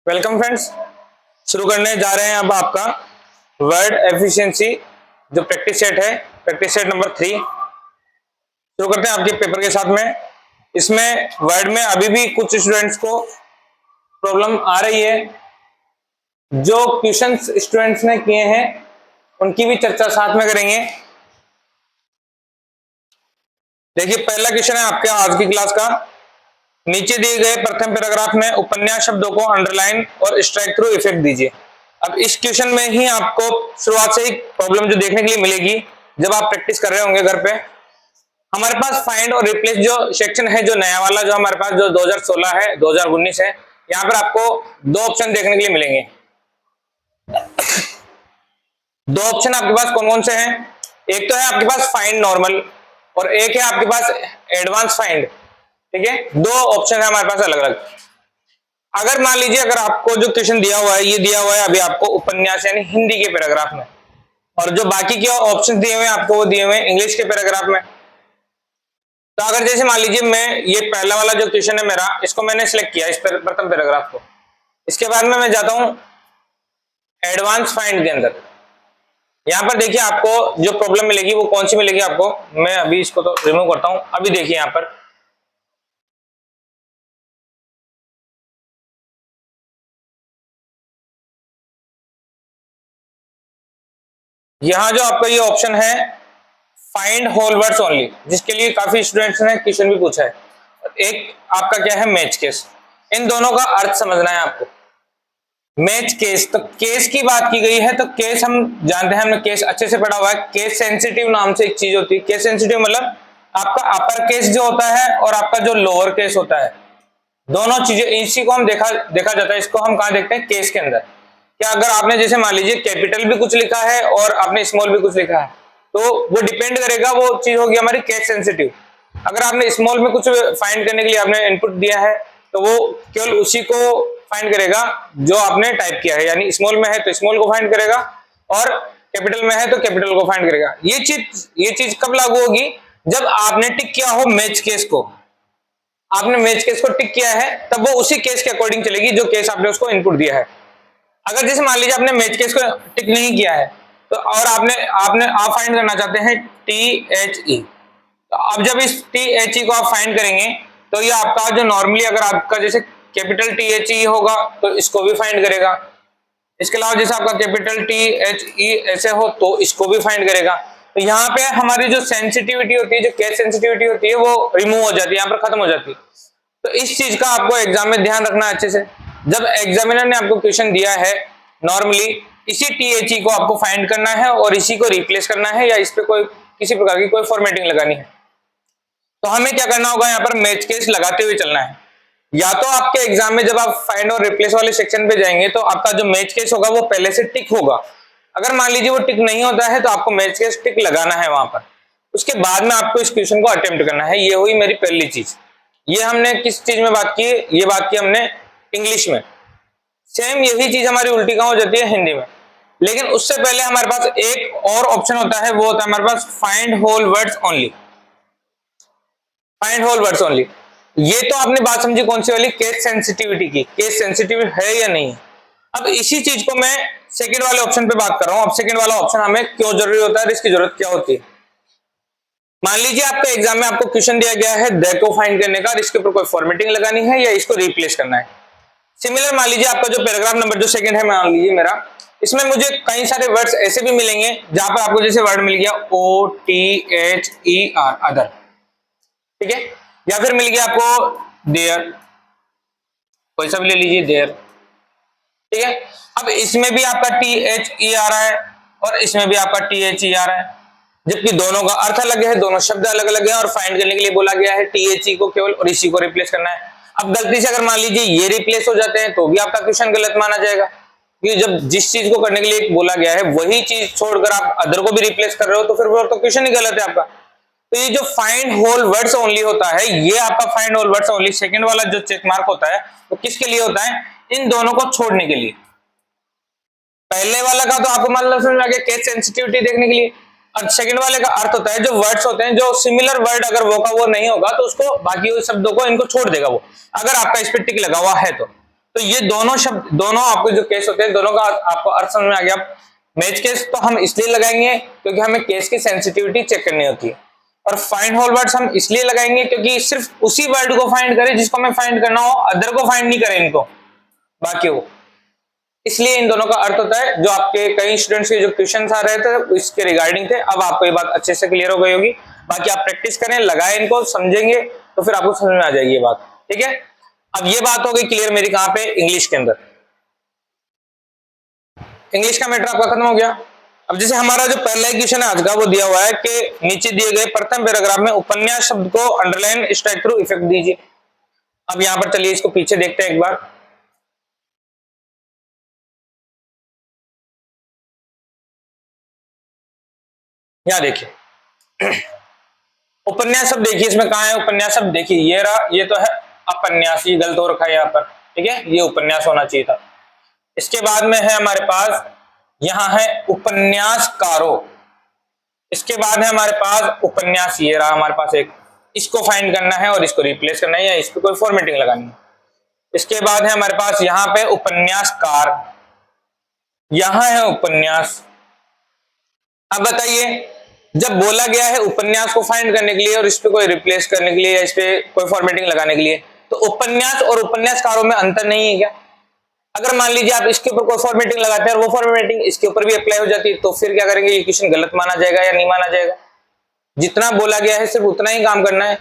Welcome friends. शुरू करने जा रहे हैं अब आपका वर्ड एफिशिएंसी जो प्रैक्टिस सेट है, प्रैक्टिस सेट नंबर 3। शुरू करते हैं आपके पेपर के साथ में। इसमें वर्ड में अभी भी कुछ स्टूडेंट्स को प्रॉब्लम आ रही है। जो क्वेश्चंस स्टूडेंट्स ने किए हैं उनकी भी चर्चा साथ में करेंगे। देखिए, पहला क्वेश्चन है आपके आज की क्लास का। नीचे दिए गए प्रथम पैराग्राफ में उपन्यास शब्दों को अंडरलाइन और स्ट्राइक थ्रू इफेक्ट दीजिए। अब इस क्वेश्चन में ही आपको शुरुआत से ही प्रॉब्लम जो देखने के लिए मिलेगी जब आप प्रैक्टिस कर रहे होंगे घर पे। हमारे पास फाइंड और रिप्लेस जो सेक्शन है, जो नया वाला जो हमारे पास जो 2016 है 2019 है, यहाँ पर आपको दो ऑप्शन देखने के लिए मिलेंगे। दो ऑप्शन आपके पास कौन कौन से हैं? एक तो है आपके पास फाइंड नॉर्मल और एक है आपके पास एडवांस फाइंड। ठीक है, दो ऑप्शन है हमारे पास अलग अलग। अगर मान लीजिए अगर आपको जो क्वेश्चन दिया हुआ है, ये दिया हुआ है अभी आपको उपन्यास यानी हिंदी के पैराग्राफ में, और जो बाकी के ऑप्शन दिए हुए हैं आपको वो दिए हुए हैं इंग्लिश के पैराग्राफ में। तो अगर जैसे मान लीजिए मैं ये पहला वाला जो क्वेश्चन है मेरा, इसको मैंने सिलेक्ट किया, इस प्रथम पैराग्राफ को। इसके बाद में मैं जाता हूं एडवांस फाइंड के अंदर। यहां पर देखिए आपको जो प्रॉब्लम मिलेगी वो कौन सी मिलेगी आपको। मैं अभी इसको तो रिमूव करता हूं। अभी देखिए यहां पर यहां जो आपका ये ऑप्शन है फाइंड होल वर्ड्स ओनली, जिसके लिए काफी स्टूडेंट्स ने क्वेश्चन भी पूछा है। एक आपका क्या है मैच केस। इन दोनों का अर्थ समझना है आपको। मैच केस, तो केस की बात की गई है, तो केस हम जानते हैं, हमने केस अच्छे से पढ़ा हुआ है। केस सेंसिटिव नाम से एक चीज होती है। केस सेंसिटिव मतलब आपका अपर केस जो होता है और आपका जो लोअर केस होता है, दोनों चीजें, इसी को हम देखा जाता है। इसको हम कहां देखते हैं? केस के अंदर। क्या अगर आपने जैसे मान लीजिए कैपिटल भी कुछ लिखा है और आपने स्मॉल भी कुछ लिखा है, तो वो डिपेंड करेगा, वो चीज होगी हमारी केस सेंसिटिव। अगर आपने स्मॉल में कुछ फाइंड करने के लिए आपने इनपुट दिया है, तो वो केवल उसी को फाइंड करेगा जो आपने टाइप किया है। यानी स्मॉल में है तो स्मॉल को फाइंड करेगा और कैपिटल में है तो कैपिटल को फाइंड करेगा। ये चीज कब लागू होगी? जब आपने टिक किया हो मैच केस को। आपने मैच केस को टिक किया है तब वो उसी केस के अकॉर्डिंग चलेगी जो केस आपने उसको इनपुट दिया है। अगर जैसे मान लीजिए आपने मैच केस को टिक नहीं किया है, तो और आप फाइंड करना चाहते हैं THE, तो अब जब इस THE को आप फाइंड करेंगे तो ये आपका जो नॉर्मली अगर आपका जैसे कैपिटल THE होगा तो इसको भी फाइंड करेगा। इसके अलावा जैसे आपका कैपिटल THE ऐसे हो तो इसको भी फाइंड करेगा। तो यहाँ पे हमारी जो सेंसिटिविटी होती है, जो केस सेंसिटिविटी होती है, वो रिमूव हो जाती है, यहाँ पर खत्म हो जाती है। तो इस चीज का आपको एग्जाम में ध्यान रखना है अच्छे से। जब एग्जामिनर ने आपको क्वेश्चन दिया है, नॉर्मली इसी THE को आपको फाइंड करना है और इसी को रिप्लेस करना है या इस पे कोई किसी प्रकार की कोई फॉर्मेटिंग लगानी है। तो हमें क्या करना होगा? यहाँ पर मैच केस लगाते हुए चलना है। या तो आपके एग्जाम में जब आप फाइंड और रिप्लेस वाले सेक्शन पे जाएंगे तो आपका जो मैच केस होगा वो पहले से टिक होगा। अगर मान लीजिए वो टिक नहीं होता है तो आपको मैच केस टिक लगाना है वहां पर। उसके बाद में आपको इस क्वेश्चन को अटेम्प्ट करना है। ये हुई मेरी पहली चीज। ये हमने किस चीज में बात की? ये बात की हमने इंग्लिश में। सेम यही चीज हमारी उल्टी कहां हो जाती है? हिंदी में। लेकिन उससे पहले हमारे पास एक और ऑप्शन होता है, वो होता है हमारे पास find whole words only. Find whole words only, ये तो आपने बात समझी कौन सी वाली? केस सेंसिटिविटी की। केस सेंसिटिव है या नहीं। अब इसी चीज को मैं सेकंड वाले ऑप्शन पे बात कर रहा हूं। अब सेकंड वाला ऑप्शन हमें क्यों जरूरी होता है, इसकी जरूरत क्या होती है? मान लीजिए आपके एग्जाम में आपको क्वेश्चन दिया गया है द को फाइंड करने का, इसके ऊपर कोई फॉर्मेटिंग लगानी है या इसको रिप्लेस करना है। सिमिलर मान लीजिए आपका जो पैराग्राफ नंबर जो सेकंड है, मान लीजिए मेरा, इसमें मुझे कई सारे वर्ड्स ऐसे भी मिलेंगे जहां पर आपको जैसे वर्ड मिल गया OTHER अदर, ठीक है, या फिर मिल गया आपको देयर, कोई सा भी ले लीजिए देयर, ठीक है। अब इसमें भी आपका THE आ रहा है और इसमें भी आपका THE आ रहा है, जबकि दोनों का अर्थ अलग है, दोनों शब्द अलग अलग है और फाइंड करने के लिए बोला गया है THE को केवल और इसी को रिप्लेस करना है। अब गलती से अगर मान लीजिए ये रिप्लेस हो जाते हैं तो भी आपका क्वेश्चन गलत माना जाएगा, क्योंकि जब जिस चीज को करने के लिए बोला गया है वही चीज छोड़कर आप अदर को भी रिप्लेस कर रहे हो तो फिर वो तो क्वेश्चन ही गलत है आपका। तो ये जो फाइंड होल वर्ड्स ओनली होता है, ये आपका find whole words only second वाला जो चेक मार्क होता है वो किसके लिए होता है? इन दोनों को छोड़ने के लिए। पहले वाला का तो आपको मतलब समझ में आ गया, केस सेंसिटिविटी देखने के लिए। और सेकंड वाले का अर्थ होता है जो वर्ड्स होते हैं, जो सिमिलर वर्ड अगर वो का वो नहीं होगा तो उसको बाकी शब्दों को इनको छोड़ देगा वो, अगर आपका इस पे टिक लगा हुआ है तो तो ये दोनों शब्द, दोनों आपको जो केस होते हैं, दोनों का आपको अर्थ समझ में आ गया। मैच केस तो हम इसलिए लगाएंगे क्योंकि हमें केस की सेंसिटिविटी चेक करनी होती है, और फाइंड होल वर्ड्स हम इसलिए लगाएंगे क्योंकि सिर्फ उसी वर्ड को फाइंड करें जिसको हमें फाइंड करना हो, अदर को फाइंड नहीं करें इनको, बाकी हो। इसलिए इन दोनों का अर्थ होता है। जो आपके कई स्टूडेंट्स के जो क्वेश्चन आ रहे थे इसके रिगार्डिंग थे, अब आपको ये बात अच्छे से क्लियर हो गई होगी। बाकी आप प्रैक्टिस करें, लगाए इनको, समझेंगे तो फिर आपको समझ में आ जाएगी ये बात, ठीक है। अब ये बात हो गई क्लियर मेरी कहां पे, इंग्लिश के अंदर। इंग्लिश का मैटर आपका खत्म हो गया। अब जैसे हमारा जो पहला क्वेश्चन है आज का, वो दिया हुआ है कि नीचे दिए गए प्रथम पैराग्राफ में उपन्यास शब्द को अंडरलाइन स्ट्राइक थ्रू इफेक्ट दीजिए। अब यहां पर चलिए इसको पीछे देखते हैं एक बार। यहां देखिए उपन्यास शब्द, देखिए इसमें कहां है उपन्यास शब्द, देखिए ये रहा, ये तो है अपन्यास, ये गलत हो रखा है यहाँ पर, ठीक है, ये उपन्यास होना चाहिए था। इसके बाद में है हमारे पास, यहां है उपन्यासकारों। इसके बाद है हमारे पास उपन्यास, ये रहा हमारे पास एक, इसको फाइंड करना है और इसको रिप्लेस करना है या इस पर कोई फॉर्मेटिंग लगानी है। इसके बाद है हमारे पास यहां पे उपन्यासकार, यहां है उपन्यास। अब बताइए, जब बोला गया है उपन्यास को फाइंड करने के लिए और इस पे कोई रिप्लेस करने के लिए या इस पे कोई फॉर्मेटिंग लगाने के लिए, तो उपन्यास और उपन्यासकारों में अंतर नहीं है क्या? अगर मान लीजिए आप इसके ऊपर कोई फॉर्मेटिंग लगाते हैं और वो फॉर्मेटिंग इसके ऊपर भी अप्लाई हो जाती है, तो फिर क्या करेंगे, ये क्वेश्चन गलत माना जाएगा या नहीं माना जाएगा? जितना बोला गया है सिर्फ उतना ही काम करना है।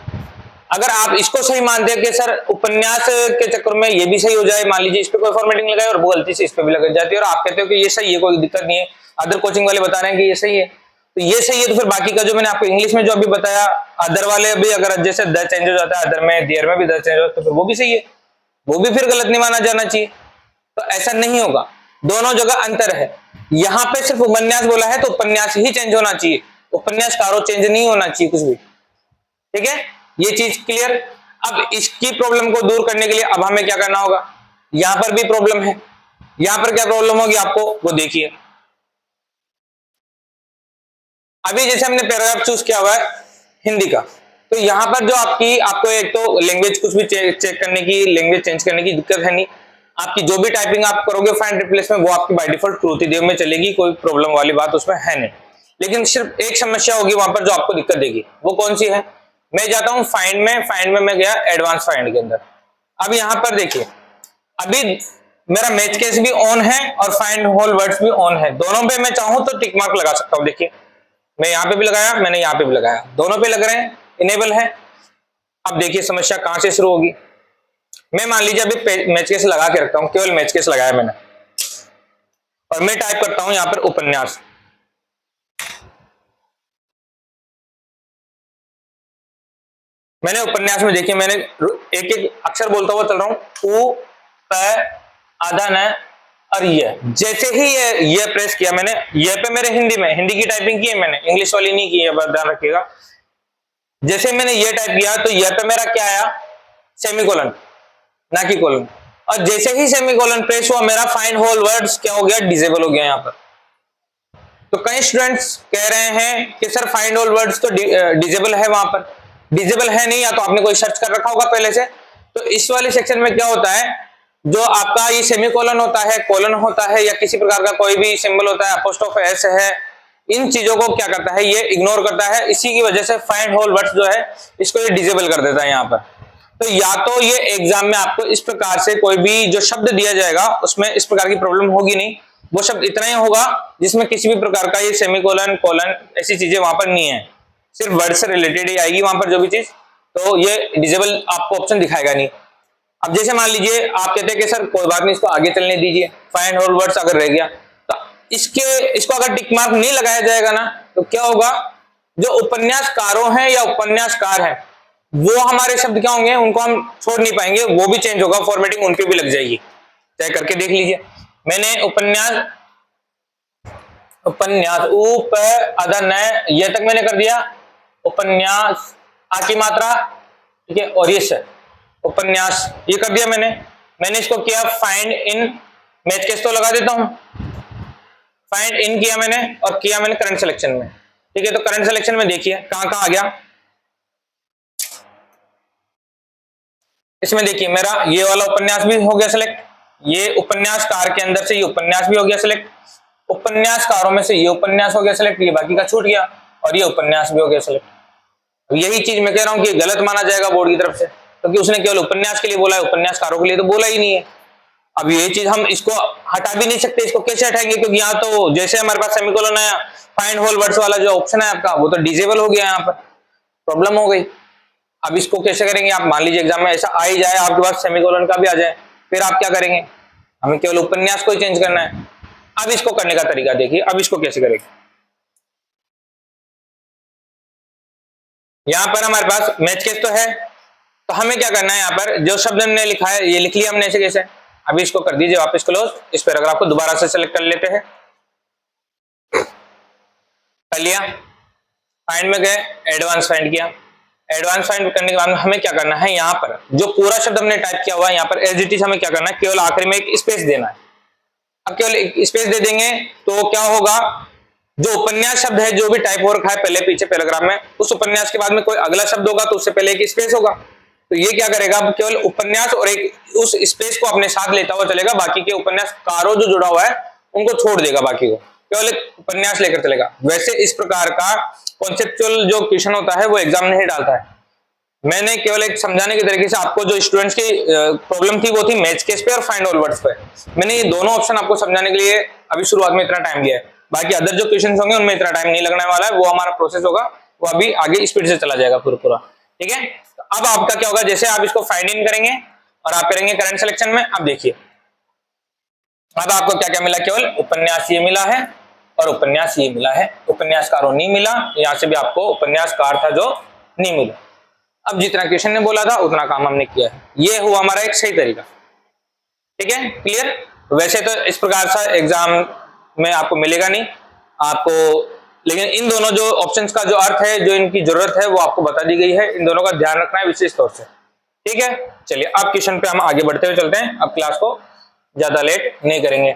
अगर आप इसको सही मानते हैं कि सर उपन्यास के चक्कर में ये भी सही हो जाए, मान लीजिए इस पे कोई फॉर्मेटिंग लगाए और वो गलती से इस पे भी लग जाती है और आप कहते हो कि ये सही है, कोई दिक्कत नहीं है, अदर कोचिंग वाले बता रहे हैं कि ये सही है, तो ये सही है, तो फिर बाकी का जो मैंने आपको इंग्लिश में जो अभी बताया, अदर वाले भी अगर जैसे द चेंज हो जाता है अदर में, देयर में भी द चेंज हो जाता है, तो फिर वो भी सही है, वो भी फिर गलत नहीं माना जाना चाहिए। तो ऐसा नहीं होगा, दोनों जगह अंतर है। यहां पे सिर्फ उपन्यास बोला है तो उपन्यास ही चेंज होना चाहिए, उपन्यासकारों चेंज नहीं होना चाहिए कुछ भी, ठीक है, ये चीज क्लियर। अब इसकी प्रॉब्लम को दूर करने के लिए अब हमें क्या करना होगा, यहां पर भी प्रॉब्लम है, यहां पर क्या प्रॉब्लम होगी आपको वो देखिए। अभी जैसे हमने पैराग्राफ चूज किया हुआ है हिंदी का, तो यहां पर जो आपको एक तो लैंग्वेज कुछ भी चेक करने की, लैंग्वेज चेंज करने की दिक्कत है नहीं, आपकी जो भी टाइपिंग आप करोगे फाइंड रिप्लेस में वो आपकी बाय डिफॉल्ट ट्रूथ ही देव में चलेगी, कोई प्रॉब्लम वाली बात उसमें है नहीं। लेकिन सिर्फ एक समस्या होगी वहां पर जो आपको दिक्कत देगी, वो कौन सी है, मैं जाता हूं फाइंड में, फाइंड में मैं गया एडवांस फाइंड के अंदर। अब यहां पर देखिए, अभी मेरा मैच केस भी ऑन है और फाइंड होल वर्ड्स भी ऑन है, दोनों पे मैं चाहूं तो टिक मार्क लगा सकता हूं। देखिए मैं यहां पे भी लगाया, मैंने यहां पे भी लगाया, दोनों पे लग रहे हैं, इनेबल है। अब देखिए समस्या कहां से शुरू होगी, मैं मान लीजिए अभी मैच केस लगा के रखता हूं, केवल मैच केस लगाया मैंने, और मैं टाइप करता हूं यहां पर उपन्यास। मैंने उपन्यास में देखिए, मैंने एक एक अक्षर बोलता हुआ चल रहा हूं, उ प आधा न और ये, जैसे ही ये प्रेस किया मैंने, ये पे मेरे हिंदी में, हिंदी की टाइपिंग की है मैंने, इंग्लिश वाली नहीं की है, बस ध्यान रखिएगा। जैसे मैंने ये टाइप किया तो ये पे मेरा क्या आया, सेमीकोलन, ना कि कोलन, और जैसे ही सेमीकोलन प्रेस हुआ मेरा फाइंड होल वर्ड्स क्या हो गया, डिसेबल हो गया यहां पर। तो कई स्टूडेंट्स कह रहे हैं कि सर फाइंड ऑल वर्ड्स तो डिसेबल है, वहां पर डिसेबल है नहीं, या तो आपने कोई सर्च कर रखा होगा पहले से। तो इस वाले सेक्शन में क्या होता है, जो आपका ये सेमीकोलन होता है, कोलन होता है, या किसी प्रकार का कोई भी सिंबल होता है, अपोस्ट्रोफ एस है, इन चीजों को क्या करता है, ये इग्नोर करता है। इसी की वजह से फाइंड होल वर्ड्स जो है इसको ये डिसेबल कर देता है यहाँ पर। तो या तो ये एग्जाम में आपको इस प्रकार से कोई भी जो शब्द दिया जाएगा उसमें इस प्रकार की प्रॉब्लम होगी नहीं, वो शब्द इतना ही होगा जिसमें किसी भी प्रकार का ये सेमीकोलन कोलन ऐसी चीजें वहां पर नहीं है, सिर्फ वर्ड से रिलेटेड ही आएगी वहां पर जो भी चीज, तो ये डिसेबल आपको ऑप्शन दिखाएगा नहीं। अब जैसे मान लीजिए आप कहते हैं कि सर कोई बात नहीं, इसको आगे चलने दीजिए, फाइंड होल वर्ड्स अगर रह गया तो इसको अगर टिक मार्क नहीं लगाया जाएगा ना, तो क्या होगा, जो उपन्यासकारों हैं या उपन्यासकार हैं वो हमारे शब्द क्या होंगे, उनको हम छोड़ नहीं पाएंगे, वो भी चेंज होगा, फॉर्मेटिंग उनपे भी लग जाएगी। चेक करके देख लीजिए, मैंने उपन्यास ऊप आधा न ये तक मैंने कर दिया, उपन्यास आ की मात्रा, ठीक है, और ये से उपन्यास ये कर दिया मैंने इसको किया फाइंड इन, मैच केस तो लगा देता हूं, फाइंड इन किया मैंने और किया मैंने करंट सिलेक्शन में, ठीक है। तो करंट सिलेक्शन में देखिए कहां कहां आ गया, इसमें देखिए मेरा ये वाला उपन्यास भी हो गया सिलेक्ट, ये उपन्यासकार के अंदर से ये उपन्यास भी हो गया सिलेक्ट, उपन्यासकारों में से ये उपन्यास हो गया सिलेक्ट, ये बाकी का छूट गया, और ये उपन्यास भी हो गया सिलेक्ट। यही चीज मैं कह रहा हूं कि गलत माना जाएगा बोर्ड की तरफ से, क्योंकि उसने केवल उपन्यास के लिए बोला है, उपन्यासकारों के लिए तो बोला ही नहीं है। अब ये चीज हम इसको हटा भी नहीं सकते, इसको कैसे हटाएंगे, क्योंकि यहाँ तो जैसे हमारे पास सेमीकोलन है, फाइंड होल वर्ड्स वाला जो ऑप्शन है आपका वो तो डिसेबल हो गया, यहाँ पर प्रॉब्लम हो गई। अब इसको कैसे करेंगे आप, मान लीजिए एग्जाम में ऐसा आ ही जाए आपके पास सेमीकोलन का भी आ जाए, फिर आप क्या करेंगे, हमें केवल उपन्यास को ही चेंज करना है। अब इसको करने का तरीका देखिए, अब इसको कैसे करेंगे। यहां पर हमारे पास मैच केस तो है, तो हमें क्या करना है, यहाँ पर जो शब्द हमने लिखा है ये लिख लिया हमने ऐसे कैसे। अभी इसको कर दीजिए वापस क्लोज, इस पैराग्राफ को दोबारा से सेलेक्ट कर लेते हैं, कर लिया, फाइंड में गए, एडवांस फाइंड किया, एडवांस फाइंड करने के बाद हमें क्या करना है, यहाँ पर जो पूरा शब्द हमने टाइप किया हुआ है यहाँ पर एज इट इज हमें क्या करना है, केवल आखिरी में एक स्पेस देना है। अब केवल एक स्पेस दे देंगे तो क्या होगा, जो उपन्यास शब्द है जो भी टाइप हो रखा है पहले पीछे पैराग्राफ में, उस उपन्यास के बाद में कोई अगला शब्द होगा तो उससे पहले एक स्पेस होगा, तो ये क्या करेगा, अब केवल उपन्यास और एक उस स्पेस को अपने साथ लेता हुआ चलेगा, बाकी के उपन्यासकारों जो जुड़ा हुआ है उनको छोड़ देगा, बाकी को केवल एक उपन्यास लेकर चलेगा। वैसे इस प्रकार का कॉन्सेप्चुअल जो क्वेश्चन होता है वो एग्जाम नहीं डालता है। मैंने केवल एक समझाने के तरीके से आपको, जो स्टूडेंट्स की प्रॉब्लम थी वो थी मैच केस पे और फाइंड ऑल वर्ड्स पे, मैंने ये दोनों ऑप्शन आपको समझाने के लिए अभी शुरुआत में इतना टाइम लिया है। बाकी अदर जो क्वेश्चन होंगे उनमें इतना टाइम नहीं लगने वाला है, वो हमारा प्रोसेस होगा, वो अभी आगे स्पीड से चला जाएगा पूरा। ठीक है, अब आपका क्या होगा, जैसे आप इसको फाइंड इन करेंगे और आप करेंगे करंट सिलेक्शन में, अब देखिए अब आपको क्या क्या मिला, केवल उपन्यास ये मिला है और उपन्यास ये मिला है, उपन्यासकारों नहीं मिला, यहाँ से भी आपको उपन्यासकार था जो नहीं मिला। अब जितना क्वेश्चन ने बोला था उतना काम हमने किया है, ये हुआ हमारा एक सही तरीका। ठीक है, क्लियर। वैसे तो इस प्रकार से एग्जाम में आपको मिलेगा नहीं आपको, लेकिन इन दोनों जो ऑप्शंस का जो अर्थ है, जो इनकी जरूरत है वो आपको बता दी गई है, इन दोनों का ध्यान रखना है विशेष तौर से। ठीक है, चलिए अब क्वेश्चन पे हम आगे बढ़ते हुए चलते हैं, अब क्लास को ज्यादा लेट नहीं करेंगे।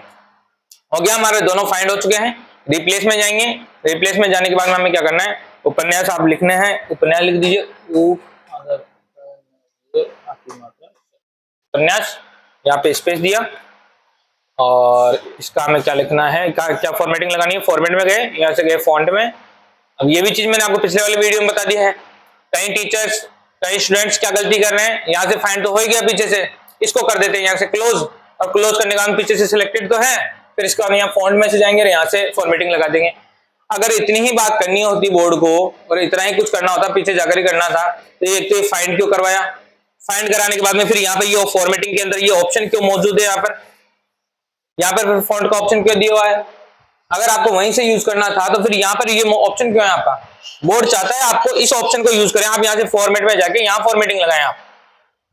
हो गया, हमारे दोनों फाइंड हो चुके हैं, रिप्लेस में जाएंगे, रिप्लेस में जाने के बाद में हमें क्या करना है, उपन्यास आप लिखने हैं, उपन्यास लिख दीजिए, उपन्यास, यहाँ पे स्पेस दिया, और इसका हमें क्या लिखना है, क्या फॉर्मेटिंग लगानी है, फॉर्मेट में गए, यहाँ से गए फॉन्ट में। अब ये भी चीज मैंने आपको पिछले वाले वीडियो में बता दी है, कई टीचर्स कई स्टूडेंट्स क्या गलती कर रहे हैं, यहाँ से फाइंड तो हो ही गया पीछे से, इसको कर देते हैं यहाँ से क्लोज, और क्लोज करने के बाद पीछे से सिलेक्टेड तो है, फिर इसको हम यहाँ फॉन्ट में से जाएंगे और यहाँ से फॉर्मेटिंग लगा देंगे। अगर इतनी ही बात करनी होती बोर्ड को और इतना ही कुछ करना होता, पीछे जाकर ही करना था, तो एक तो ये फाइंड क्यों करवाया, फाइंड कराने के बाद में फिर यहाँ पे ये फॉर्मेटिंग के अंदर ये ऑप्शन क्यों मौजूद है, यहाँ पर फॉन्ट का ऑप्शन क्यों दिया हुआ है, अगर आपको वहीं से यूज करना था तो फिर यहाँ पर ये ऑप्शन क्यों है आपका, बोर्ड चाहता है आपको इस ऑप्शन को यूज करें, आप यहाँ से फॉर्मेट में जाके यहाँ फॉर्मेटिंग लगाएं, आप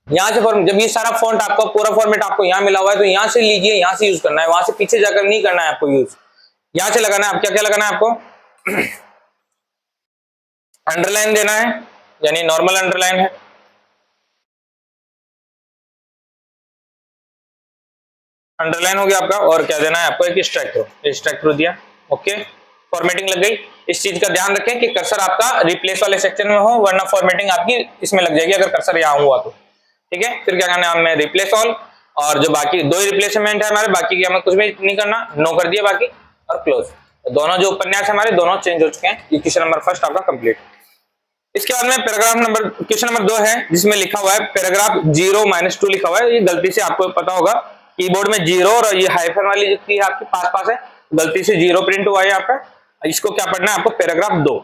यहाँ से जब ये सारा फॉन्ट आपका पूरा फॉर्मेट आपको यहाँ मिला हुआ है तो यहाँ से लीजिए, यहाँ से यूज करना है, वहां से पीछे जाकर नहीं करना है आपको यूज, यहाँ से लगाना है। आप क्या क्या लगाना है आपको, अंडरलाइन देना है, यानी नॉर्मल अंडरलाइन है, अंडरलाइन हो गया आपका, और क्या देना है आपको, एक स्ट्राइक थ्रू दिया, ओके, फॉर्मेटिंग लग गई। इस चीज का ध्यान रखें कि कर्सर आपका रिप्लेस वाले सेक्शन में हो, वरना फॉर्मेटिंग आपकी इसमें लग जाएगी अगर कर्सर यहाँ हुआ तो। ठीक है, फिर क्या करना है, हमें रिप्लेस ऑल, और जो बाकी दो ही रिप्लेसमेंट है हमारे, बाकी की हमें कुछ भी नहीं करना, नो कर दिया बाकी, और क्लोज। तो दोनों जो उपन्यास हमारे दोनों चेंज हो चुके हैं, ये क्वेश्चन नंबर फर्स्ट आपका कंप्लीट। इसके बाद में पैराग्राफ नंबर क्वेश्चन नंबर 2 है, जिसमें लिखा हुआ है पैराग्राफ 0-2 लिखा हुआ है, ये गलती से आपको पता होगा कीबोर्ड में 0 और ये हाइफन वाली जो आपके पास है, गलती से 0 प्रिंट हुआ है आपका, इसको क्या पढ़ना है आपको, पैराग्राफ 2।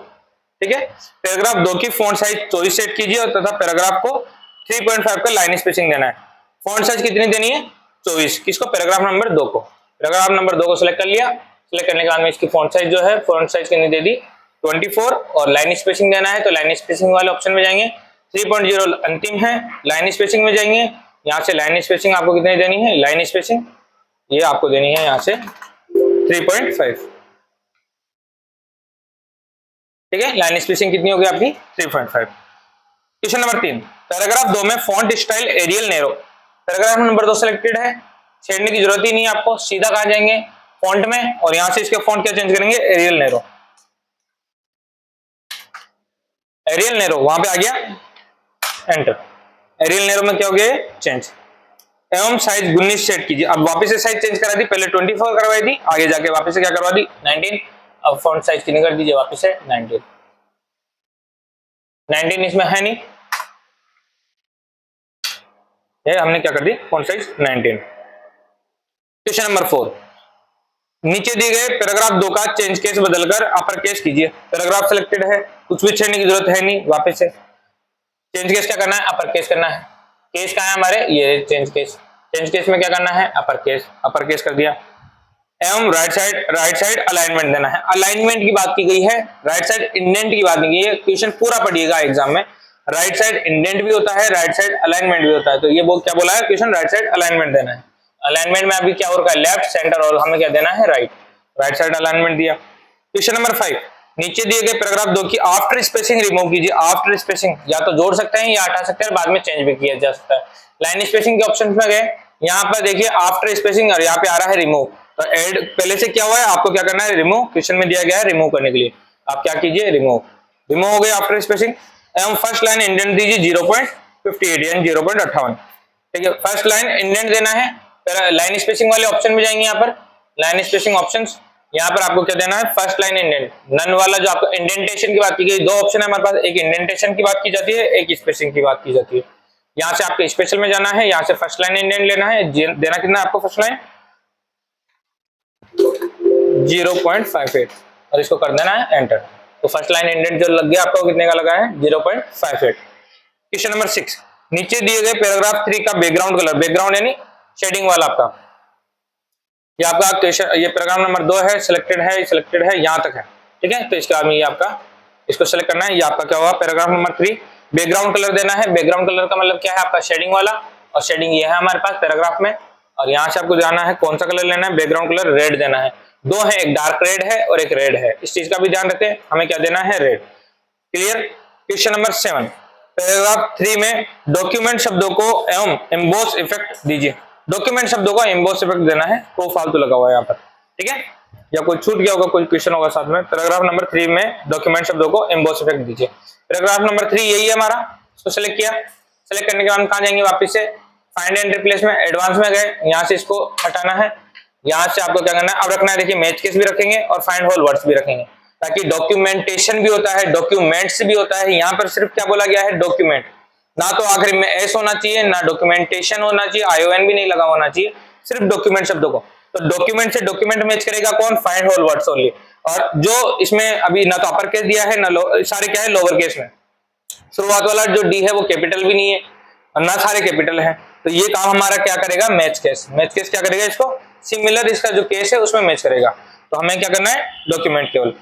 ठीक है, पैराग्राफ 2 की फॉन्ट साइज 24 सेट कीजिए और तथा पैराग्राफ को 3.5 का लाइन स्पेसिंग देना है। फॉन्ट साइज कितनी देनी है, 24, किसको, पैराग्राफ नंबर 2 को। पैराग्राफ नंबर 2 को सिलेक्ट कर लिया, सिलेक्ट करने के बाद में इसकी फॉन्ट साइज जो है, फॉन्ट साइज कितनी दे दी 24, और लाइन स्पेसिंग देना है तो लाइन स्पेसिंग वाले ऑप्शन में जाएंगे, 3.0 अंतिम है, लाइन स्पेसिंग में जाएंगे, यहाँ से लाइन स्पेसिंग आपको कितनी देनी है, लाइन स्पेसिंग ये आपको देनी है यहाँ से 3.5। ठीक है, लाइन स्पेसिंग कितनी होगी आपकी 3.5। क्वेश्चन नंबर 3, पैराग्राफ 2 में font style Arial narrow, paragraph number 2 selected है, छेड़ने की जरूरत ही नहीं है आपको, सीधा कहाँ जाएंगे फॉन्ट में, और यहाँ से इसके फॉन्ट क्या चेंज करेंगे, एरियल नैरो, एरियल नैरो वहां पे आ गया, एंटर, एरियल नैरो में क्या हो गया चेंज। एवं साइज 19 सेट कीजिए। अब वापस से साइज चेंज करा दी, पहले 24 करवाई थी, आगे जाके वापस से क्या करवा दी 19। अब फॉन्ट साइज कितनी कर दीजिए वापस से 19। 19 इसमें है नहीं, ये हमने क्या कर दी फॉन्ट साइज 19। क्वेश्चन नंबर 4, नीचे दिए गए पैराग्राफ 2 का चेंज केस बदलकर अपर केस कीजिए। पैराग्राफ सिलेक्टेड है, कुछ भी छेड़ने की जरूरत है नहीं, वापस से चेंज केस क्या करना है अपर केस करना है। केस कहाँ है हमारे, ये चेंज केस। चेंज केस में क्या करना है अपर केस कर दिया। एवं राइट साइड अलाइनमेंट देना है। अलाइनमेंट की बात की गई है, राइट साइड इंडेंट की बात नहीं की है। क्वेश्चन पूरा पढ़िएगा एग्जाम में, राइट साइड इंडेंट भी होता है, राइट साइड अलाइनमेंट भी होता है। तो ये वो क्या बोला है क्वेश्चन, राइट साइड अलाइनमेंट देना है। अलाइनमेंट में अभी क्या हो रखा है लेफ्ट सेंटर, और हमें क्या देना है राइट साइड अलाइनमेंट दिया। क्वेश्चन नंबर 5, नीचे दिए गए पैराग्राफ 2 की आफ्टर स्पेसिंग रिमूव कीजिए। आफ्टर स्पेसिंग या तो जोड़ सकते हैं या हटा सकते हैं, बाद में चेंज भी किया जा सकता है। लाइन स्पेसिंग के ऑप्शन में गए, यहाँ पर देखिए आफ्टर स्पेसिंग और यहाँ पे आ रहा है रिमूव। तो ऐड पहले से क्या हुआ है, आपको क्या करना है रिमूव, क्वेश्चन में दिया गया है रिमूव करने के लिए, आप क्या कीजिए रिमूव हो गया आफ्टर स्पेसिंग। एवं फर्स्ट लाइन इंडेंट दीजिए 0.58 यानी 0.58। ठीक है, फर्स्ट लाइन इंडेंट देना है। लाइन स्पेसिंग वाले ऑप्शन में जाएंगे, यहाँ पर लाइन स्पेसिंग ऑप्शंस, यहाँ पर आपको क्या देना है फर्स्ट लाइन इंडेंट। नन वाला जो आपको इंडेंटेशन की बात की गई, 2 ऑप्शन है हमारे पास, एक इंडेंटेशन की बात की जाती है, एक स्पेसिंग की बात की जाती है। यहाँ से आपको स्पेशल में जाना है, यहाँ से फर्स्ट लाइन इंडेंट लेना है, देना कितना आपको फर्स्ट लाइन 0.58 और इसको कर देना है एंटर। तो फर्स्ट लाइन इंडेंट जो लग गया आपको कितने का लगा है 0.58। क्वेश्चन नंबर 6, नीचे दिए गए पैराग्राफ 3 का बैकग्राउंड कलर, बैकग्राउंड यानी शेडिंग वाला आपका, ये आपका क्वेश्चन, ये पैराग्राफ नंबर 2 है, सिलेक्टेड है यहाँ तक है। ठीक है, तो इसके बाद में ये आपका इसको सेलेक्ट करना है। ये आपका क्या हुआ पैराग्राफ नंबर 3, बैकग्राउंड कलर देना है। बैकग्राउंड कलर का मतलब क्या है आपका शेडिंग वाला, और शेडिंग ये है हमारे पास पैराग्राफ में। और यहाँ से आपको जाना है कौन सा कलर लेना है, बैकग्राउंड कलर रेड देना है। 2 है, एक डार्क रेड है और एक रेड है, इस चीज का भी ध्यान रखें, हमें क्या देना है red. Clear. Question number 7, paragraph 3 में डॉक्यूमेंट शब्दों को एवं एम्बोस इफेक्ट दीजिए। डॉक्यूमेंट शब्दों को एम्बोस इफेक्ट देना है, तो फालतू लगा हुआ है यहाँ पर। ठीक है, या कोई छूट गया होगा, कोई क्वेश्चन होगा साथ में। पैराग्राफ नंबर 3 में डॉक्यूमेंट शब्दों को एम्बोस इफेक्ट दीजिए। पैराग्राफ नंबर 3 यही है हमारा, इसको सिलेक्ट किया। सिलेक्ट करने के बाद कहाँ जाएंगे वापस से फाइंड एंड रिप्लेस में, एडवांस में गए, यहाँ से इसको हटाना है। यहाँ से आपको क्या करना है अब रखना है, देखिए मैच केस भी रखेंगे और फाइंड होल वर्ड्स भी रखेंगे, ताकि डॉक्यूमेंटेशन भी होता है, डॉक्यूमेंट्स भी होता है। यहाँ पर सिर्फ क्या बोला गया है डॉक्यूमेंट, ना तो आखिरी में एस होना चाहिए, ना डॉक्यूमेंटेशन होना चाहिए, आईओएन भी नहीं लगा होना चाहिए, सिर्फ डॉक्यूमेंट शब्दों को। तो डॉक्यूमेंट से डॉक्यूमेंट मैच करेगा कौन, फाइंड होल वर्ड्स ओनली। और जो इसमें अभी ना तो अपर केस दिया है ना सारे क्या है लोअर केस में, शुरुआत वाला जो डी है वो कैपिटल भी नहीं है और ना सारे कैपिटल है। तो ये काम हमारा क्या करेगा मैच केस क्या करेगा, इसको सिमिलर इसका जो केस है उसमें मैच करेगा। तो हमें क्या करना है डॉक्यूमेंट केवल।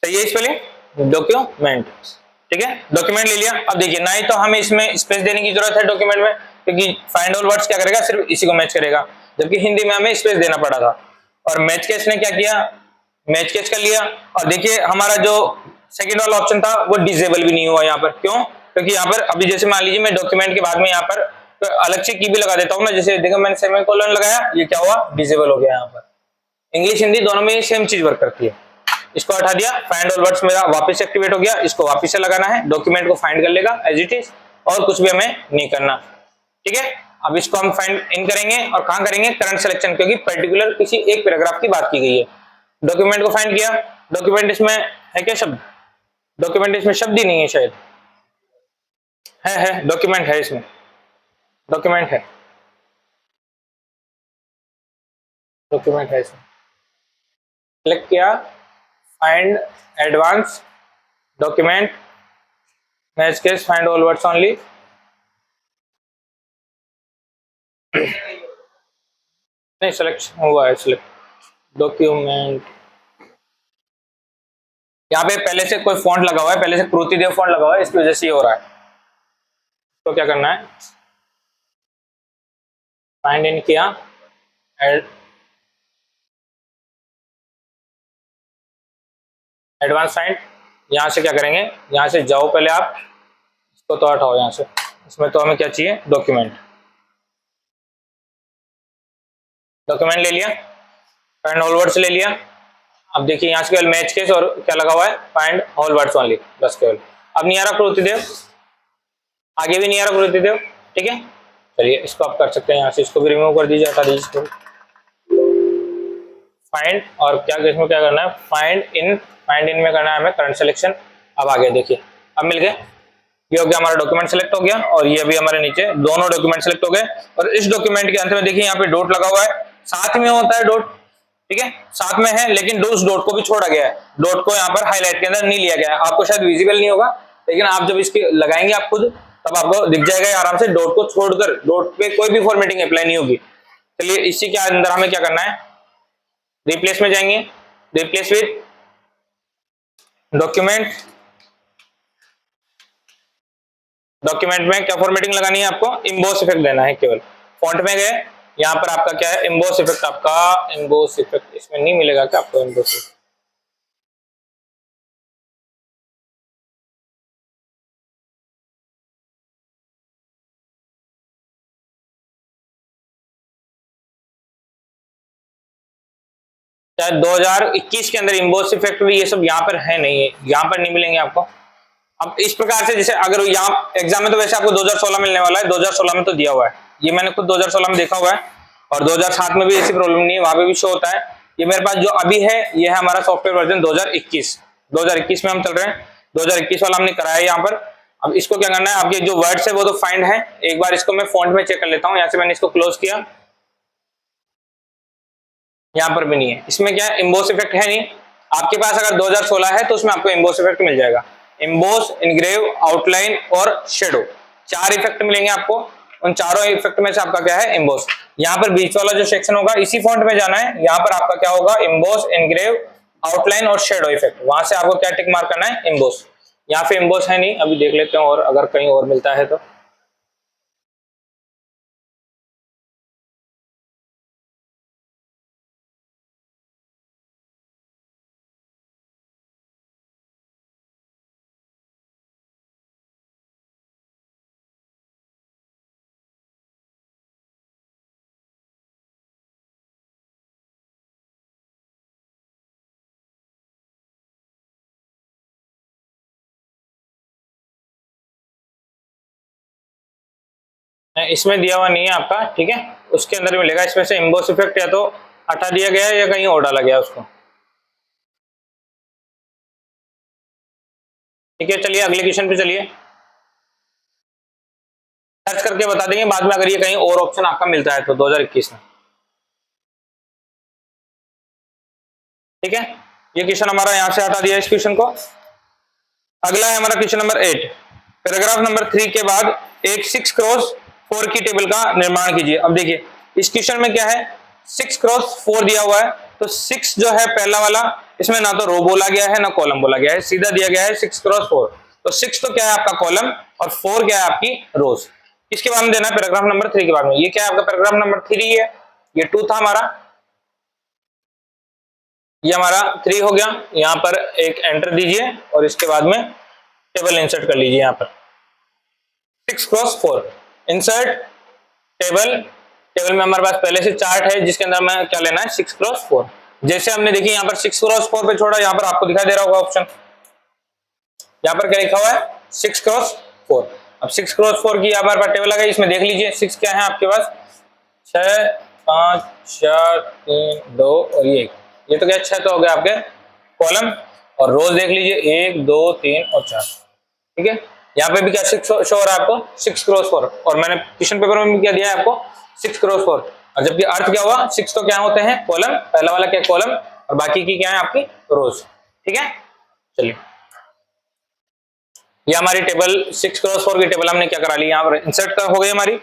सही है स्पेलिंग डॉक्यूमेंट। ठीक है, डॉक्यूमेंट ले लिया। अब देखिए ना ही तो हमें इसमें स्पेस देने की जरूरत है डॉक्यूमेंट में, क्योंकि फाइंड ऑल वर्ड्स क्या करेगा सिर्फ इसी को मैच करेगा, जबकि हिंदी में हमें स्पेस देना पड़ा था। और मैच केस ने क्या किया, मैच केस कर लिया। और देखिए हमारा जो सेकंड वाला ऑप्शन था वो डिसेबल भी नहीं हुआ यहाँ पर, क्यों, क्योंकि यहाँ पर अभी जैसे मान लीजिए मैं डॉक्यूमेंट के बाद में यहाँ पर तो अलग से की भी लगा देता हूँ ना, जैसे देखो मैंने सेमीकोलन लगाया, ये क्या हुआ डिसेबल हो गया। यहाँ पर इंग्लिश हिंदी दोनों में सेम चीज वर्क करती है। इसको हटा दिया, फाइंड ऑल वर्ड्स मेरा वापस एक्टिवेट हो गया, इसको वापस से लगाना है, डॉक्यूमेंट को फाइंड कर लेगा एज इट इज, और कुछ भी हमें नहीं करना। ठीक है, अब इसको हम फाइंड इन करेंगे और कहां करेंगे करंट सिलेक्शन, क्योंकि पर्टिकुलर किसी एक पैराग्राफ की बात की गई है। डॉक्यूमेंट को फाइंड किया, डॉक्यूमेंट इसमें है क्या शब्द, डॉक्यूमेंट इसमें शब्द ही नहीं है शायद, है डॉक्यूमेंट है इसमें, डॉक्यूमेंट है, डॉक्यूमेंट है इसमें। क्लिक किया, find advance document match case find all words only. नहीं सिलेक्शन हुआ है, सिलेक्ट डॉक्यूमेंट। यहाँ पे पहले से कोई फॉन्ट लगा हुआ है, पहले से कृतिदेव फॉन्ट लगा हुआ है, इसकी वजह से ये हो रहा है। तो क्या करना है, फाइंड इन किया, एडवांस फाइंड, यहाँ से क्या करेंगे, यहाँ से जाओ पहले आप, इसको तो हटाओ यहाँ से, इसमें तो हमें क्या चाहिए डॉक्यूमेंट, डॉक्यूमेंट ले लिया, फाइंड ऑल वर्ड्स ले लिया। अब देखिए यहाँ से केवल मैच केस और क्या लगा हुआ है, फाइंड होल वर्ड्स ओनली, बस केवल। अब नहीं आ रहा कृतिदेव, आगे भी नहीं आ रहा कृतिदेव, ठीक है। चलिए इसको आप कर सकते हैं, यहाँ से इसको भी रिमूव कर दीजिए, हटा दीजिए इसको। फाइंड और क्या इसमें क्या करना है, फाइंड इन में करना है हमें करंट सिलेक्शन। अब आगे देखिए, अब मिल गए, ये हो गया हमारा डॉक्यूमेंट सेलेक्ट हो गया, और ये भी हमारे नीचे दोनों डॉक्यूमेंट सेलेक्ट हो गए। और इस डॉक्यूमेंट के अंत में देखिए यहाँ पे डॉट लगा हुआ है, साथ में होता है डॉट, ठीक है, साथ में है, लेकिन उस डॉट को भी छोड़ा गया है, डॉट को यहाँ पर हाईलाइट के अंदर नहीं लिया गया है, आपको शायद विजिबल नहीं होगा, लेकिन आप जब इसके लगाएंगे आप खुद, तब आपको दिख जाएगा आराम से, डॉट को छोड़कर, डॉट पे कोई भी फॉर्मेटिंग अप्लाई नहीं होगी। चलिए इसी के अंदर हमें क्या करना है, रिप्लेस में जाएंगे, रिप्लेस विद डॉक्यूमेंट, डॉक्यूमेंट में क्या फॉर्मेटिंग लगानी है आपको, इम्बोस इफेक्ट देना है केवल। फॉन्ट में गए, यहाँ पर आपका क्या है, इम्बोस इफेक्ट, आपका इम्बोस इफेक्ट इसमें नहीं मिलेगा क्या आपको, इम्बोस इफेक्ट शायद 2021 के अंदर इम्बोस इफेक्ट भी ये सब यहाँ पर है नहीं है, यहाँ पर नहीं मिलेंगे आपको। अब इस प्रकार से, जैसे अगर यहाँ एग्जाम में तो वैसे आपको 2016 मिलने वाला है, 2016 में तो दिया हुआ है, ये मैंने खुद 2016 में देखा हुआ है, और 2007 में भी ऐसी प्रॉब्लम नहीं है, वहां पे भी शो होता है। ये मेरे पास जो अभी है, ये है हमारा सॉफ्टवेयर वर्जन 2021 में हम चल रहे हैं, 2021 वाला हमने कराया है यहाँ पर। अब इसको क्या करना है, आपके जो वर्ड्स है वो तो फाइंड है, एक बार इसको मैं फॉन्ट में चेक कर लेता हूँ, यहाँ से मैंने इसको क्लोज किया, यहाँ पर भी नहीं है, इसमें क्या है, इम्बोस इफेक्ट है नहीं। आपके पास अगर 2016 है तो उसमें आपको इम्बोस इफेक्ट मिल जाएगा, इम्बोस, इनग्रेव, आउटलाइन और शेडो, 4 इफेक्ट मिलेंगे आपको, उन चारों इफेक्ट में से आपका क्या है, इम्बोस। यहाँ पर बीच वाला जो सेक्शन होगा इसी फॉन्ट में जाना है, यहाँ पर आपका क्या होगा, इम्बोस, इनग्रेव, आउटलाइन और शेडो इफेक्ट, वहां से आपको क्या टिक मार्क करना है, इम्बोस। यहाँ पे इम्बोस है नहीं, अभी देख लेते हैं और अगर कहीं और मिलता है तो। इसमें दिया हुआ नहीं है आपका, ठीक है, उसके अंदर मिलेगा, इसमें से इम्बोस इफेक्ट या तो हटा दिया गया है या कहीं और डाला गया उसको, ठीक है। चलिए अगले क्वेश्चन पे चलिए, सर्च करके बता देंगे बाद में अगर ये कहीं और ऑप्शन आपका मिलता है तो 2021 में, ठीक है। ये क्वेश्चन हमारा यहाँ से हटा दिया इस क्वेश्चन को। अगला है हमारा क्वेश्चन नंबर 8, पैराग्राफ नंबर 3 के बाद एक 6 क्रॉस 4 की टेबल का निर्माण कीजिए। अब देखिए इस क्वेश्चन में क्या है, 6 क्रॉस 4 दिया हुआ है, तो 6 जो है पहला वाला, इसमें ना तो रो बोला गया है ना कॉलम बोला गया है, सीधा दिया गया है 6 क्रॉस 4, तो 6 तो क्या है आपका कॉलम और 4 क्या है आपकी रोज। इसके बाद में देना है पैराग्राफ नंबर 3 के बाद में, ये क्या है आपका पैराग्राफ नंबर 3 है, ये 2 था हमारा, ये हमारा 3 हो गया। यहाँ पर एक एंटर दीजिए और इसके बाद में टेबल इंसर्ट कर लीजिए, यहाँ पर 6 क्रॉस 4 इंसर्ट टेबल, टेबल में हमारे पास पहले से चार्ट है जिसके अंदर मैं क्या लेना है, 6 क्रॉस 4। जैसे हमने देखिए यहाँ पर 6 क्रॉस 4 पे छोड़ा, यहाँ पर आपको दिखाई दे रहा होगा ऑप्शन, यहाँ पर क्या लिखा हुआ है, 6 क्रॉस 4। अब 6 क्रॉस 4 की यहाँ पर टेबल आ गई, इसमें देख लीजिए 6 क्या है आपके पास, 6 5 4 3 2 और ये तो क्या 6 तो हो गया आपके कॉलम, और रोज देख लीजिए 1 2 3 और 4, ठीक है। यहाँ पे भी क्या 6 शो हो रहा है आपको, 6 क्रॉस 4, और मैंने क्वेश्चन पेपर में भी क्या दिया है आपको, 6 क्रॉस 4, और जबकि अर्थ क्या हुआ, 6 तो क्या होते हैं कॉलम, पहला वाला क्या कॉलम और बाकी की क्या है आपकी रोज, ठीक है। चलिए ये हमारी टेबल 6 क्रॉस 4 की टेबल हमने क्या करा ली, यहाँ पर इंसर्ट हो गई हमारी।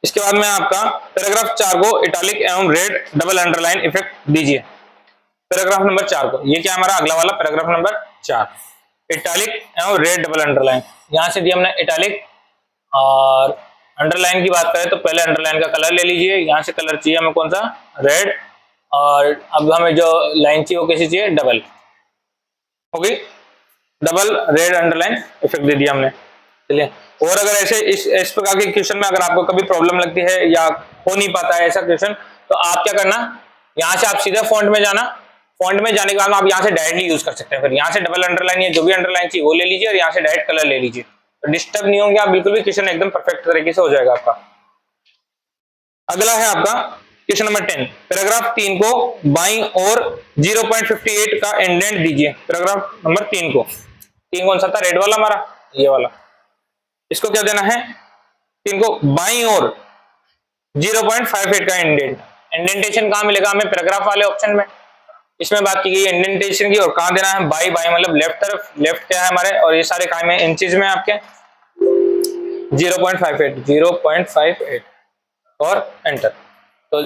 इसके बाद में आपका पैराग्राफ 4 को इटैलिक एवं रेड डबल अंडरलाइन इफेक्ट दीजिए, पैराग्राफ नंबर 4 को, ये क्या हमारा अगला वाला पैराग्राफ नंबर 4, इटैलिक एवं रेड डबल अंडरलाइन, यहाँ से दिया हमने इटैलिक, और अंडरलाइन की बात करें तो पहले अंडरलाइन का कलर ले लीजिए, यहाँ से कलर चाहिए हमें कौन सा, रेड, और अब हमें जो लाइन चाहिए वो कैसी चाहिए, डबल हो गई, डबल रेड अंडरलाइन इफेक्ट दे दिया हमने। चलिए और अगर ऐसे इस प्रकार के क्वेश्चन में अगर आपको कभी प्रॉब्लम लगती है या हो नहीं पाता है ऐसा क्वेश्चन, तो आप क्या करना, यहाँ से आप सीधा फॉन्ट में जाना, फॉन्ट में जाने के बाद आप यहाँ से डायरेक्टली यूज कर सकते हैं। फिर यहाँ से डबल अंडरलाइन या जो भी अंडरलाइन चाहिए वो ले लीजिए और यहाँ से डायरेक्ट कलर ले लीजिए, तो डिस्टर्ब नहीं होंगे आप बिल्कुल भी, क्वेश्चन एकदम परफेक्ट तरीके से हो जाएगा आपका। अगला है आपका क्वेश्चन नंबर 10, पैराग्राफ 3 को बाईं और 0.58 का इंडेंट दीजिए। पैराग्राफ नंबर 3 को, 3 कौन सा था, रेड वाला हमारा, ये वाला, इसको क्या देना है, 3 को बाईं और 0.58 का इंडेंट। इंडेंटेशन कहां मिलेगा हमें, पैराग्राफ वाले ऑप्शन में, इसमें बात की गई है इंडेंटेशन की, और कहां देना है, बाई, बाई मतलब लेफ्ट तरफ, लेफ्ट क्या है हमारे, और ये सारे काम है इंचेस में आपके 0.58 और एंटर। तो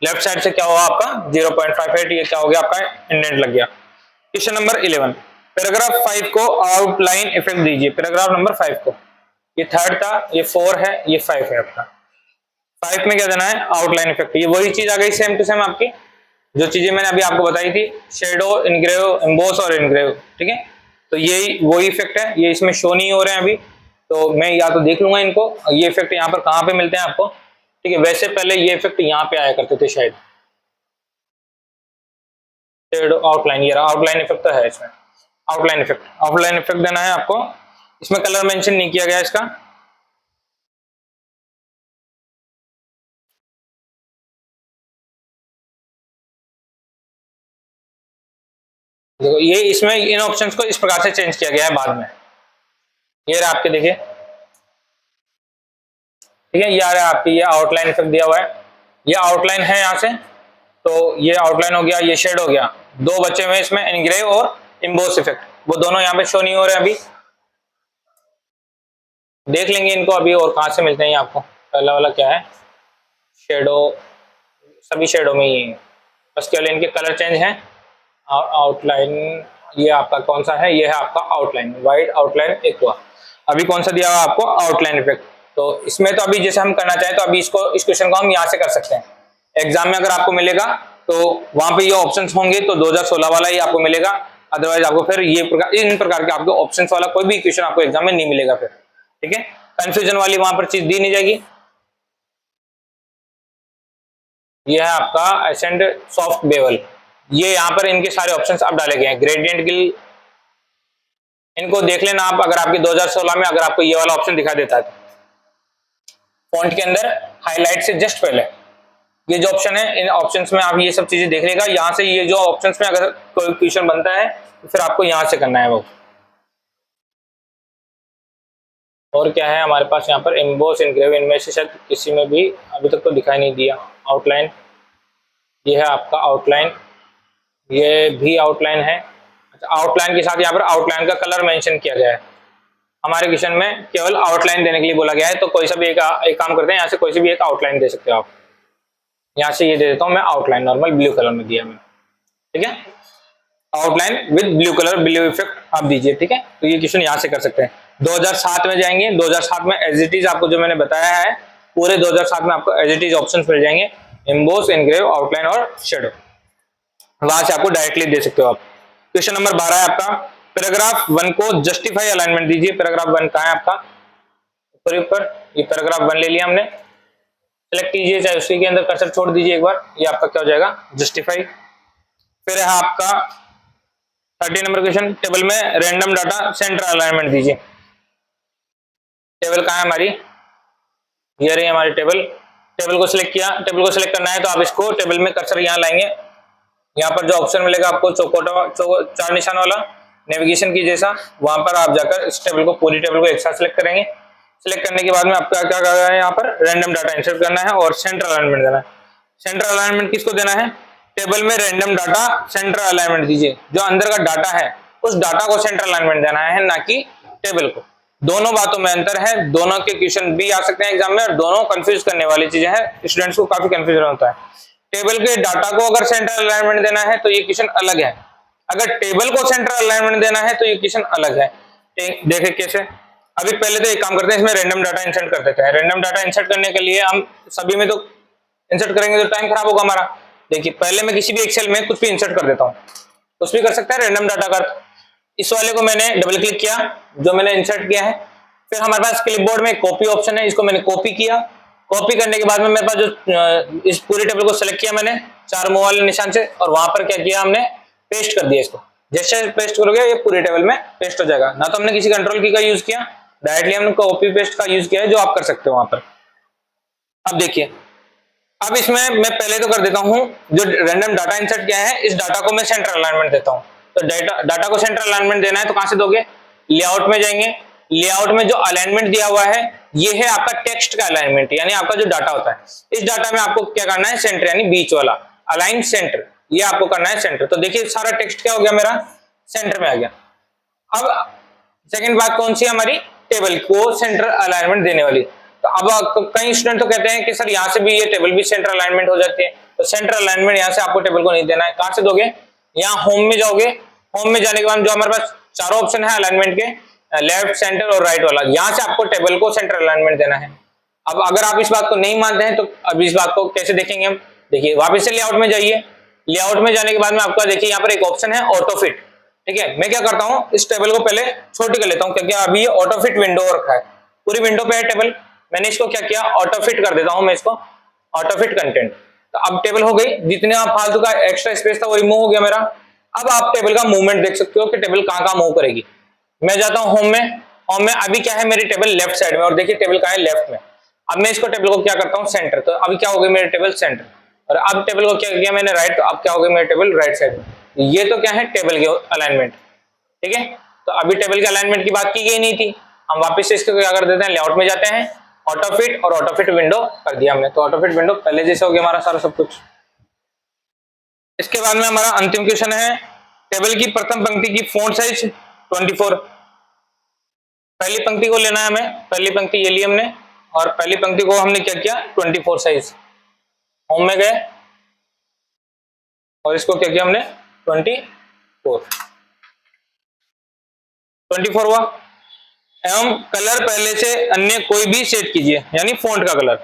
लेफ्ट साइड से क्या हुआ आपका 0.58, ये क्या हो गया आपका इंडेंट लग गया। क्वेश्चन नंबर 11, पैराग्राफ 5 को आउटलाइन इफेक्ट दीजिए। पैराग्राफ नंबर 5 को, ये 3rd था, ये 4 है, ये 5 है आपका। 5 में क्या देना है, आउटलाइन इफेक्ट। ये वही चीज आ गई सेम टू सेम आपकी, जो चीजें मैंने अभी आपको बताई थी, शेडो, इनग्रेव, एम्बोस और इनग्रेव, ठीक है। तो यही वही इफेक्ट है, ये इसमें शो नहीं हो रहे हैं अभी, तो मैं या तो देख लूंगा इनको, ये इफेक्ट यहाँ पर कहाँ पे मिलते हैं आपको, ठीक है। वैसे पहले ये इफेक्ट यहाँ पे आया करते थे शायद, शेडो, आउटलाइन, ये आउटलाइन इफेक्ट तो है इसमें, आउटलाइन इफेक्ट देना है आपको। इसमें कलर मेंशन नहीं किया गया इसका, देखो ये इसमें इन ऑप्शंस को इस प्रकार से चेंज किया गया है बाद में, ये रहा आपके, देखिए ठीक है, ये आ रहा है आपकी, ये आउटलाइन इफेक्ट दिया हुआ है, ये आउटलाइन है यहाँ से, तो ये आउटलाइन हो गया, ये शेड हो गया, 2 बचे हुए इसमें, इनग्रेव और इम्बोस इफेक्ट, वो दोनों यहाँ पे शो नहीं हो रहे अभी, देख लेंगे इनको अभी और कहाँ से मिलते हैं। ये आपको पहला वाला क्या है, शेडो, सभी शेडो में ही है, बस केवल इनके कलर चेंज है। आउटलाइन ये आपका कौन सा है, ये है आपका आउटलाइन, वाइट आउटलाइन एक हुआ। अभी कौन सा दिया हुआ आपको, आउटलाइन इफेक्ट। तो इसमें तो अभी जैसे हम करना चाहें तो अभी इसको, इस क्वेश्चन को हम यहाँ से कर सकते हैं। एग्जाम में अगर आपको मिलेगा तो वहां पे ये ऑप्शंस होंगे, तो 2016 वाला ही आपको मिलेगा, अदरवाइज आपको फिर ये इन प्रकार के आपको ऑप्शंस वाला कोई भी क्वेश्चन आपको एग्जाम में नहीं मिलेगा फिर, ठीक है। कंफ्यूजन वाली वहां पर चीज दी नहीं जाएगी। ये है आपका एसेंड सॉफ्ट बेवल, ये यहाँ पर इनके सारे ऑप्शंस अब डाले गए हैं। ग्रेडियंट की इनको देख लेना आप, अगर आपके 2016 में अगर आपको ये वाला ऑप्शन दिखा देता है, फॉन्ट के अंदर हाईलाइट से जस्ट पहले ये जो ऑप्शन है, इन ऑप्शंस में आप ये सब चीजें देख लेगा। यहाँ से ये जो ऑप्शंस में अगर कोई क्वेश्चन बनता है तो फिर आपको यहाँ से करना है वो। और क्या है हमारे पास यहाँ पर, एम्बोस, इनग्रेव, इनमें से शायद किसी में भी अभी तक तो दिखाई नहीं दिया। आउटलाइन, ये है आपका आउटलाइन, ये भी आउटलाइन है। अच्छा, आउटलाइन के साथ यहाँ पर आउटलाइन का कलर मेंशन किया गया है। हमारे क्वेश्चन में केवल आउटलाइन देने के लिए बोला गया है, तो कोई सा भी एक काम करते हैं, यहाँ से कोई सी भी एक आउटलाइन दे सकते हो आप। यहाँ से ये दे देता हूँ मैं, आउटलाइन नॉर्मल ब्लू कलर में दिया मैंने, ठीक है। Outline with blue colour, blue effect आप दीजिए, ठीक है। तो ये क्वेश्चन यहाँ से कर सकते हैं। 2007 में जाएंगे, 2007 में एज इट इज आपको जो मैंने बताया है पूरे 2007 में आपको एज इट इज ऑप्शन मिल जाएंगे, एम्बोस, इनग्रेव, आउटलाइन और शेडो, वहां से आपको डायरेक्टली दे सकते हो आप। क्वेश्चन नंबर 12 है आपका, पैराग्राफ 1 को जस्टिफाई अलाइनमेंट दीजिए। पैराग्राफ 1 कहाँ है आपका, ऊपर, ये पैराग्राफ 1 ले लिया हमने, सेलेक्ट कीजिए, चाहे उसी के अंदर कर्सर छोड़ दीजिए एक बार, ये आपका क्या हो जाएगा, जस्टिफाई। फिर है आपका 30 नंबर क्वेश्चन, टेबल में रैंडम डाटा सेंटर अलाइनमेंट दीजिए। टेबल कहाँ है हमारी, ये रही हमारी टेबल, टेबल को सिलेक्ट किया, टेबल को सिलेक्ट करना है तो आप इसको टेबल में कर्सर यहाँ लाएंगे, यहाँ पर जो ऑप्शन मिलेगा आपको चौकोटा, 4 निशान वाला, नेविगेशन की जैसा, वहां पर आप जाकर इस टेबल को, पूरी टेबल को एक साथ सिलेक्ट करेंगे। सिलेक्ट करने के बाद में आपका क्या करना है, यहाँ पर रैंडम डाटा इंसर्ट करना है और सेंटर अलाइनमेंट देना है। सेंटर अलाइनमेंट किसको देना है, टेबल में रैंडम डाटा सेंटर अलाइनमेंट दीजिए, जो अंदर का डाटा है उस डाटा को सेंटर अलाइनमेंट देना है, ना कि टेबल को। दोनों बातों में अंतर है, दोनों के क्वेश्चन भी आ सकते हैं एग्जाम में, और दोनों कंफ्यूज करने वाली चीजें हैं, स्टूडेंट्स को काफी कंफ्यूजन होता है। टेबल के डाटा को अगर सेंटर अलाइनमेंट देना है तो ये क्वेश्चन अलग है, अगर टेबल को सेंटर अलाइनमेंट देना है तो ये क्वेश्चन अलग है। देखें कैसे, अभी पहले तो एक काम करते हैं, इसमें रैंडम डाटा इंसर्ट कर देते हैं। रैंडम डाटा इंसर्ट करने के लिए हम सभी में तो इंसर्ट करेंगे तो टाइम खराब होगा हमारा। देखिए पहले मैं किसी भी एक्सेल में कुछ भी इंसर्ट कर देता हूँ, कुछ भी कर सकता है रैंडम डाटा का। इस वाले को मैंने डबल क्लिक किया, जो मैंने इंसर्ट किया है, फिर हमारे पास क्लिपबोर्ड में कॉपी ऑप्शन है, इसको मैंने कॉपी किया। कॉपी करने के बाद में मेरे पास जो इस पूरी टेबल को सेलेक्ट किया मैंने 4 मुंह वाले निशान से, और वहां पर क्या किया हमने, पेस्ट कर दिया इसको, जैसे पेस्ट करोगे ये पूरे टेबल में पेस्ट हो जाएगा। ना तो हमने किसी कंट्रोल की का यूज किया, डायरेक्टली हमने कॉपी पेस्ट का यूज किया है, जो आप कर सकते हो वहां पर। अब देखिए, अब इसमें मैं पहले तो कर देता हूं, जो रैंडम डाटा इंसर्ट किया है इस डाटा को मैं सेंटर अलाइनमेंट देता हूं। तो डाटा को सेंटर अलाइनमेंट देना है तो कहां से दोगे, लेआउट में जाएंगे। लेआउट में जो अलाइनमेंट दिया हुआ है ये है आपका टेक्स्ट का अलाइनमेंट, यानी आपका जो डाटा होता है इस डाटा में आपको क्या करना है, सेंटर यानी बीच वाला अलाइन सेंटर, ये आपको करना है सेंटर। तो देखिए सारा टेक्स्ट क्या हो गया मेरा, सेंटर में आ गया। अब सेकंड बात कौन सी है हमारी, टेबल को सेंटर अलाइनमेंट देने वाली। तो अब कई स्टूडेंट तो कहते हैं कि सर यहाँ से भी ये टेबल भी सेंटर अलाइनमेंट हो जाती है, तो सेंटर अलाइनमेंट यहाँ से आपको टेबल को नहीं देना है। कहां से दोगे, यहाँ होम में जाओगे, होम में जाने के बाद जो हमारे पास चारों ऑप्शन है अलाइनमेंट के, लेफ्ट सेंटर और राइट वाला, यहाँ से आपको टेबल को सेंटर अलाइनमेंट देना है। अब अगर आप इस बात को नहीं मानते हैं तो अब इस बात को कैसे देखेंगे हम, देखिए वापस से लेआउट में जाइए। लेआउट में जाने के बाद में आपका देखिए यहाँ पर एक ऑप्शन है ऑटो फिट, ठीक है। मैं क्या करता हूँ, इस टेबल को पहले छोटी कर लेता हूँ, क्योंकि अभी ये ऑटो फिट विंडो रखा है, पूरी विंडो पे है टेबल। मैंने इसको क्या किया, ऑटो फिट कर देता हूँ मैं इसको, ऑटो फिट कंटेंट। तो अब टेबल हो गई, जितने फालतू का एक्स्ट्रा स्पेस था वो रिमूव हो गया मेरा। अब आप टेबल का मूवमेंट देख सकते हो कि टेबल कहाँ कहाँ मूव करेगी। मैं जाता हूँ होम में, होम में अभी क्या है मेरी टेबल लेफ्ट साइड में, और देखिए टेबल कहाँ है, लेफ्ट में। अब मैं इसको टेबल को क्या करता हूँ, सेंटर। तो अभी क्या हो गई मेरी टेबल सेंटर, और अब टेबल को क्या किया मैंने राइट, तो अब क्या हो गई मेरी टेबल राइट साइड में। ये तो क्या है टेबल की अलाइनमेंट, ठीक है। तो अभी टेबल के अलाइनमेंट की बात की गई नहीं थी, हम वापस से इसको क्या कर देते हैं, लेआउट में जाते हैं, ऑटो फिट और ऑटो फिट विंडो कर दिया हमने। तो ऑटो फिट विंडो पहले जैसे हो गया हमारा सारा सब कुछ। इसके बाद में हमारा अंतिम क्वेश्चन है, टेबल की प्रथम पंक्ति की फॉन्ट साइज 24। पहली पंक्ति को लेना है हमें, पहली पंक्ति ये ली हमने, और पहली पंक्ति को हमने क्या किया 24 साइज। होम में गए और इसको क्या किया हमने 24 हुआ। एवं कलर पहले से अन्य कोई भी सेट कीजिए, यानी फॉन्ट का कलर।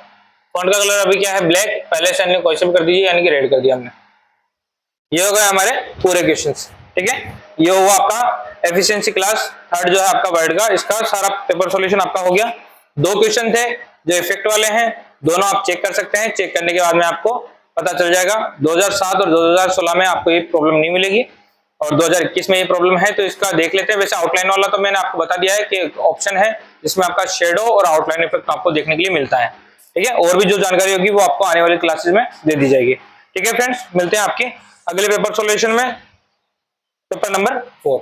फॉन्ट का कलर अभी क्या है ब्लैक, पहले से अन्य कोई से भी कर दीजिए, यानी कि रेड कर दिया हमने। ये हो गए हमारे पूरे क्वेश्चंस, ठीक है। ये हुआ आपका एफिशिएंसी क्लास थर्ड जो है आपका वर्ड का, इसका सारा पेपर सॉल्यूशन आपका हो गया। 2 क्वेश्चन थे जो इफेक्ट वाले हैं, दोनों आप चेक कर सकते हैं। चेक करने के बाद में आपको पता चल जाएगा 2007 और 2016 में आपको ये प्रॉब्लम नहीं मिलेगी, और 2021 में ये प्रॉब्लम है, तो इसका देख लेते हैं। वैसे आउटलाइन वाला तो मैंने आपको बता दिया है कि ऑप्शन है जिसमें आपका शेडो और आउटलाइन इफेक्ट आपको देखने के लिए मिलता है, ठीक है। और भी जो जानकारी होगी वो आपको आने वाली क्लासेस में दे दी जाएगी, ठीक है फ्रेंड्स। मिलते हैं आपके अगले पेपर सॉल्यूशन में, पेपर नंबर 4।